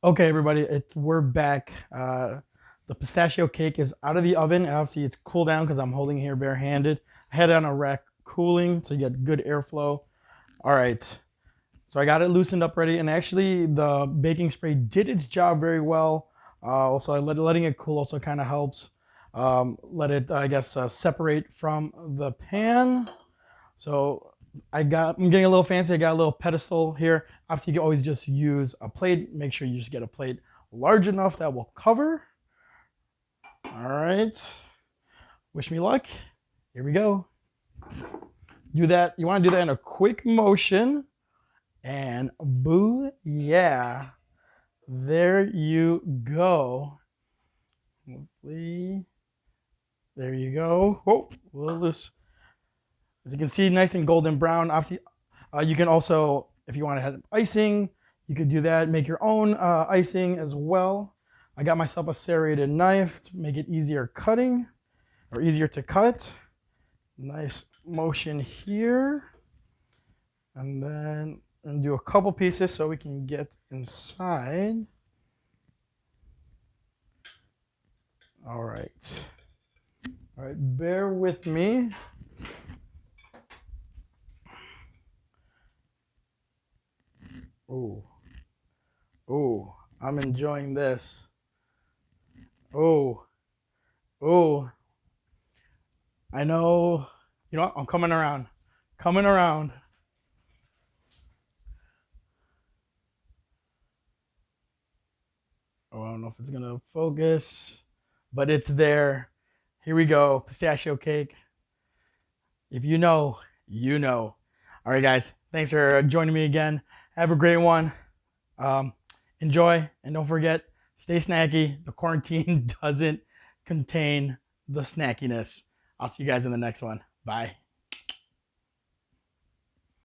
Okay, everybody, we're back. The pistachio cake is out of the oven. Obviously, it's cooled down because I'm holding it here barehanded. I had it on a rack cooling, so you get good airflow. All right, so I got it loosened up ready, and actually, the baking spray did its job very well. Also, letting it cool also kind of helps. Let it, I guess, separate from the pan. So I'm getting a little fancy. I got a little pedestal here. Obviously, you can always just use a plate. Make sure you just get a plate large enough that will cover. All right. Wish me luck. Here we go. Do that. You want to do that in a quick motion. And boo, yeah. There you go. Hopefully, there you go. Oh, a little loose. As you can see, nice and golden brown. Obviously, you can also, if you want to have icing, you could do that. Make your own icing as well. I got myself a serrated knife to make it easier cutting or easier to cut. Nice motion here. And then do a couple pieces so we can get inside. All right. All right, bear with me. Oh, oh, I'm enjoying this. Oh, oh, I know. You know what? I'm coming around. Coming around. Oh, I don't know if it's gonna focus, but it's there. Here we go. Pistachio cake. If you know, you know. All right, guys. Thanks for joining me again. Have a great one. Um, Enjoy, and don't forget, stay snacky. The quarantine doesn't contain the snackiness. I'll see you guys in the next one. Bye.